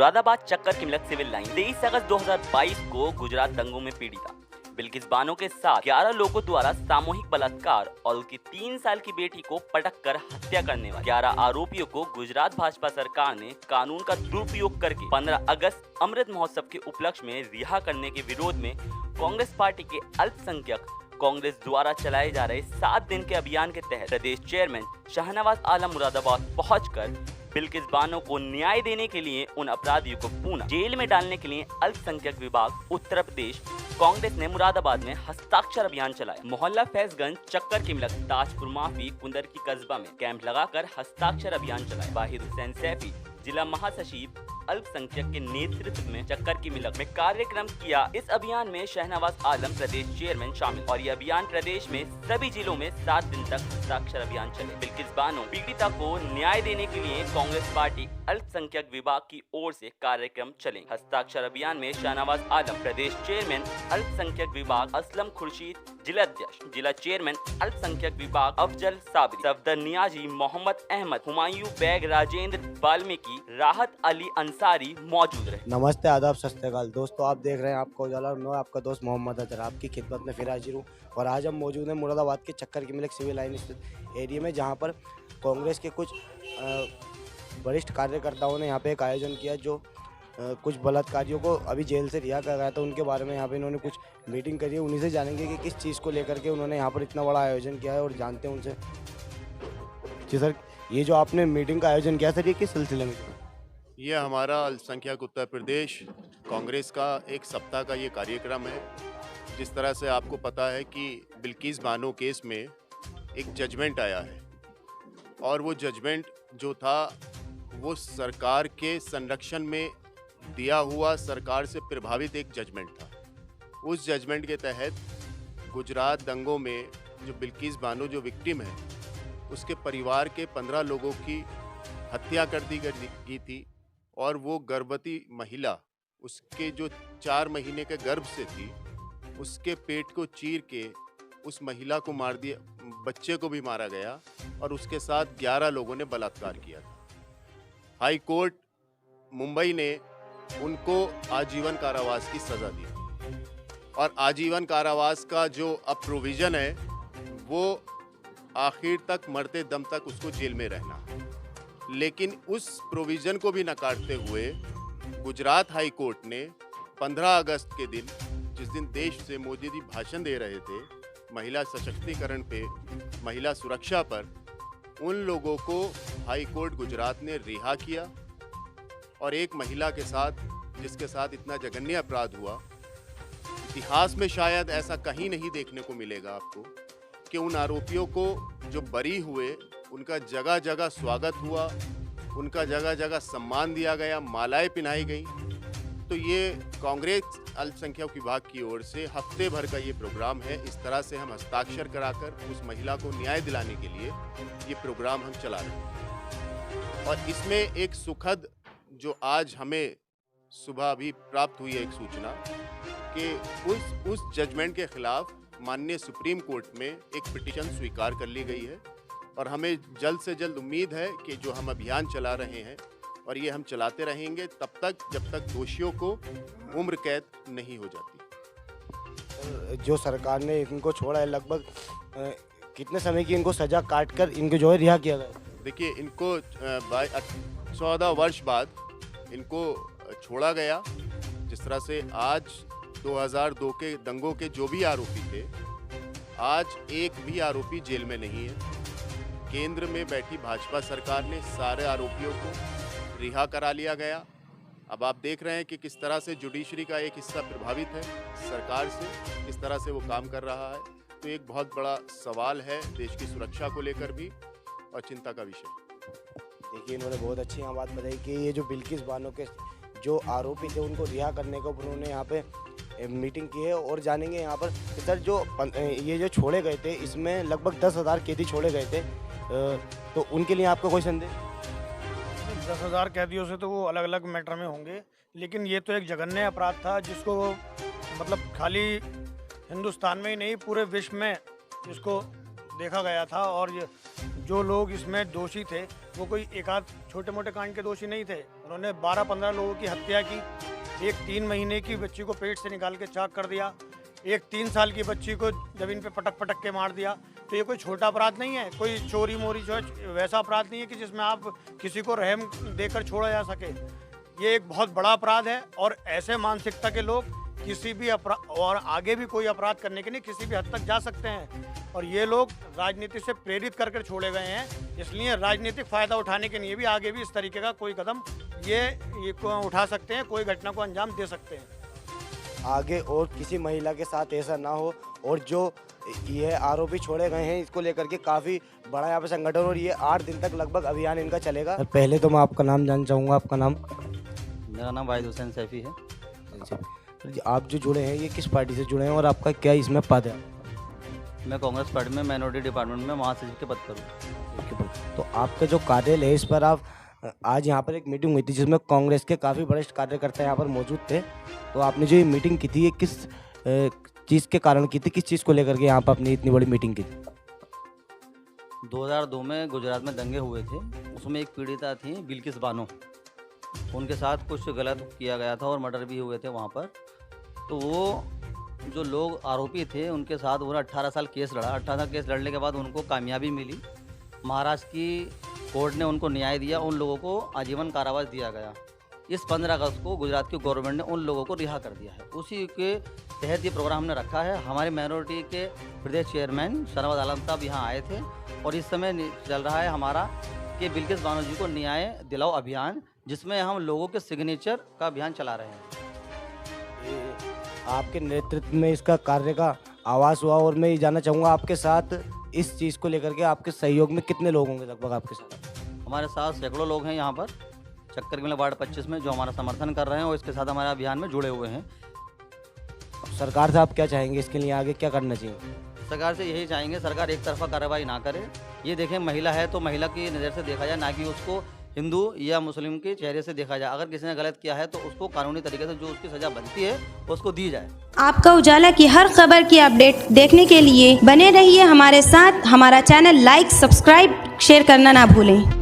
मुरादाबाद चक्कर की मिलक civil line 23 अगस्त 2022 को गुजरात दंगों में पीड़िता बिल्किस बानो के साथ 11 लोगों द्वारा सामूहिक बलात्कार और उनकी 3 साल की बेटी को पटक कर हत्या करने वाले 11 आरोपियों को गुजरात भाजपा सरकार ने कानून का दुरुपयोग करके 15 अगस्त अमृत महोत्सव के उपलक्ष्य में रिहा करने के विरोध में कांग्रेस पार्टी के अल्पसंख्यक कांग्रेस द्वारा चलाए जा रहे 7 दिन के अभियान के तहत प्रदेश चेयरमैन शाहनवाज आलम मुरादाबाद पहुंचकर बिल्किस बानो को न्याय देने के लिए उन अपराधियों को पुनः जेल में डालने के लिए अल्पसंख्यक विभाग उत्तर प्रदेश कांग्रेस ने मुरादाबाद में हस्ताक्षर अभियान चलाया। मोहल्ला फैजगंज चक्कर की मिलक ताजपुर माफी कुंदर की कस्बा में कैंप लगाकर हस्ताक्षर अभियान चलाया। बाहिर हुसैन सैफी जिला महासचिव अल्पसंख्यक के नेतृत्व में चक्कर की मिलक में कार्यक्रम किया। इस अभियान में शहनवाज आलम प्रदेश चेयरमैन शामिल और ये अभियान प्रदेश में सभी जिलों में 7 दिन तक हस्ताक्षर अभियान चले। बिल्किस बानो पीड़िता को न्याय देने के लिए कांग्रेस पार्टी अल्पसंख्यक विभाग की ओर से कार्यक्रम चले। हस्ताक्षर अभियान में शहनवाज आलम प्रदेश चेयरमैन अल्पसंख्यक विभाग असलम खुर्शीद जिला अध्यक्ष जिला चेयरमैन अल्पसंख्यक विभाग अफजल साबरी सफदर नियाजी मोहम्मद अहमद हुमायूं बैग राजेंद्र वाल्मीकि राहत अली अंसारी मौजूद रहे। नमस्ते आदाब सत श्री अकाल दोस्तों, आप देख रहे हैं आपका उजाला और मैं आपका दोस्त मोहम्मद अजहर आपकी खिदमत में फिर हाजिर हूँ। और आज हम मौजूद हैं मुरादाबाद के चक्कर की मिलक सिविल लाइन स्थित एरिया में, जहाँ पर कांग्रेस के कुछ वरिष्ठ कार्यकर्ताओं ने यहाँ पे एक आयोजन किया जो कुछ बलात्कारियों को अभी जेल से रिहा कर रहा था। उनके बारे में यहाँ पे इन्होंने कुछ मीटिंग करी है। उन्हीं से जानेंगे कि किस चीज़ को लेकर के उन्होंने यहाँ पर इतना बड़ा आयोजन किया है और जानते हैं उनसे। जी सर, ये जो आपने मीटिंग का आयोजन किया सर, ये किस सिलसिले में? ये हमारा अल्पसंख्यक उत्तर प्रदेश कांग्रेस का एक सप्ताह का ये कार्यक्रम है। जिस तरह से आपको पता है कि बिल्किस बानो केस में एक जजमेंट आया है और वो जजमेंट जो था वो सरकार के संरक्षण में दिया हुआ, सरकार से प्रभावित एक जजमेंट था। उस जजमेंट के तहत गुजरात दंगों में जो बिल्किस बानो जो विक्टिम है, उसके परिवार के 15 लोगों की हत्या कर दी गई थी और वो गर्भवती महिला उसके जो 4 महीने के गर्भ से थी, उसके पेट को चीर के उस महिला को मार दिया, बच्चे को भी मारा गया और उसके साथ 11 लोगों ने बलात्कार किया था। हाई कोर्ट मुंबई ने उनको आजीवन कारावास की सज़ा दी और आजीवन कारावास का जो अब प्रोविज़न है वो आखिर तक, मरते दम तक उसको जेल में रहना है। लेकिन उस प्रोविज़न को भी नकारते हुए गुजरात हाई कोर्ट ने 15 अगस्त के दिन, जिस दिन देश से मोदी जी भाषण दे रहे थे महिला सशक्तिकरण पे, महिला सुरक्षा पर, उन लोगों को हाई कोर्ट गुजरात ने रिहा किया। और एक महिला के साथ, जिसके साथ इतना जघन्य अपराध हुआ, इतिहास में शायद ऐसा कहीं नहीं देखने को मिलेगा आपको कि उन आरोपियों को जो बरी हुए उनका जगह जगह स्वागत हुआ, उनका जगह जगह सम्मान दिया गया, मालाएं पहनाई गई। तो ये कांग्रेस अल्पसंख्यक विभाग की ओर से हफ्ते भर का ये प्रोग्राम है। इस तरह से हम हस्ताक्षर कराकर उस महिला को न्याय दिलाने के लिए ये प्रोग्राम हम चला रहे हैं। और इसमें एक सुखद, जो आज हमें सुबह अभी प्राप्त हुई है एक सूचना कि उस जजमेंट के खिलाफ माननीय सुप्रीम कोर्ट में एक पिटीशन स्वीकार कर ली गई है। और हमें जल्द से जल्द उम्मीद है कि जो हम अभियान चला रहे हैं और ये हम चलाते रहेंगे तब तक, जब तक दोषियों को उम्र कैद नहीं हो जाती। जो सरकार ने इनको छोड़ा है, लगभग कितने समय की इनको सजा काटकर इनको जो है रिहा किया गया? देखिए, इनको 14 वर्ष बाद इनको छोड़ा गया। जिस तरह से आज 2002 के दंगों के जो भी आरोपी थे, आज एक भी आरोपी जेल में नहीं है। केंद्र में बैठी भाजपा सरकार ने सारे आरोपियों को रिहा करा लिया गया। अब आप देख रहे हैं कि किस तरह से जुडिशरी का एक हिस्सा प्रभावित है सरकार से, किस तरह से वो काम कर रहा है। तो एक बहुत बड़ा सवाल है देश की सुरक्षा को लेकर भी और चिंता का विषय। देखिए, इन्होंने बहुत अच्छी यहाँ बात बताई कि ये जो बिल्किस बानो के जो आरोपी थे उनको रिहा करने को उन्होंने यहाँ पे मीटिंग की है। और जानेंगे यहाँ पर कि सर जो ये जो छोड़े गए थे, इसमें लगभग 10,000 कैदी छोड़े गए थे, तो उनके लिए आपका कोई संदेश? 10,000 कैदियों से तो वो अलग अलग मैटर में होंगे, लेकिन ये तो एक जघन्य अपराध था जिसको मतलब खाली हिंदुस्तान में ही नहीं पूरे विश्व में इसको देखा गया था। और जो लोग इसमें दोषी थे वो कोई एक आध छोटे मोटे कांड के दोषी नहीं थे। उन्होंने 12-15 लोगों की हत्या की, एक 3 महीने की बच्ची को पेट से निकाल के चाक कर दिया, एक 3 साल की बच्ची को जमीन पे पटक पटक के मार दिया। तो ये कोई छोटा अपराध नहीं है, कोई चोरी मोरी जो है वैसा अपराध नहीं है कि जिसमें आप किसी को रहम देकर छोड़ा जा सके। ये एक बहुत बड़ा अपराध है और ऐसे मानसिकता के लोग किसी भी अपराध और आगे भी कोई अपराध करने के लिए किसी भी हद तक जा सकते हैं। और ये लोग राजनीति से प्रेरित करके छोड़े गए हैं, इसलिए राजनीतिक फ़ायदा उठाने के लिए भी आगे भी इस तरीके का कोई कदम ये उठा सकते हैं, कोई घटना को अंजाम दे सकते हैं। आगे और किसी महिला के साथ ऐसा ना हो। और जो ये आरोपी छोड़े गए हैं इसको लेकर के काफ़ी बड़ा यहाँ पे संगठन, और ये 8 दिन तक लगभग अभियान इनका चलेगा। पहले तो मैं आपका नाम जानना चाहूँगा। आपका नाम? मेरा नाम वाहिद हुसैन सैफी है। सर जी, आप जो जुड़े हैं ये किस पार्टी से जुड़े हैं और आपका क्या इसमें पद है? मैं कांग्रेस पार्टी में माइनॉरिटी डिपार्टमेंट में महासचिव के पद पर हूँ। तो आपका जो कार्यालय है इस पर आप आज यहाँ पर एक मीटिंग हुई थी जिसमें कांग्रेस के काफ़ी वरिष्ठ कार्यकर्ता यहाँ पर मौजूद थे। तो आपने जो ये मीटिंग की थी ये किस चीज़ के कारण की थी, किस चीज़ को लेकर के यहाँ पर आपने इतनी बड़ी मीटिंग की थी? 2002 में गुजरात में दंगे हुए थे, उसमें एक पीड़िता थी बिल्किस बानो, उनके साथ कुछ गलत किया गया था और मर्डर भी हुए थे वहाँ पर। तो वो जो लोग आरोपी थे उनके साथ उन्होंने 18 साल केस लड़ा। 18 साल केस लड़ने के बाद उनको कामयाबी मिली, महाराष्ट्र की कोर्ट ने उनको न्याय दिया, उन लोगों को आजीवन कारावास दिया गया। इस 15 अगस्त को गुजरात की गवर्नमेंट ने उन लोगों को रिहा कर दिया है। उसी के तहत ये प्रोग्राम हमने रखा है। हमारे माइनॉरिटी के प्रदेश चेयरमैन शरवत आलम साहब यहाँ आए थे और इस समय चल रहा है हमारा कि बिल्किस बानो जी को न्याय दिलाओ अभियान, जिसमें हम लोगों के सिग्नेचर का अभियान चला रहे हैं। आपके नेतृत्व में इसका कार्य का आवाज़ हुआ और मैं ये जानना चाहूँगा आपके साथ इस चीज़ को लेकर के आपके सहयोग में कितने लोग होंगे लगभग आपके साथ? हमारे साथ सैकड़ों लोग हैं यहाँ पर चक्कर के वार्ड 25 में जो हमारा समर्थन कर रहे हैं और इसके साथ हमारे अभियान में जुड़े हुए हैं। सरकार से आप क्या चाहेंगे, इसके लिए आगे क्या करना चाहिए? सरकार से यही चाहेंगे, सरकार एक तरफा कार्रवाई ना करे। ये देखें, महिला है तो महिला की नज़र से देखा जाए, ना कि उसको हिंदू या मुस्लिम के चेहरे से देखा जाए। अगर किसी ने गलत किया है तो उसको कानूनी तरीके से जो उसकी सज़ा बनती है उसको दी जाए। आपका उजाला की हर खबर की अपडेट देखने के लिए बने रहिए हमारे साथ। हमारा चैनल लाइक, सब्सक्राइब, शेयर करना ना भूलें।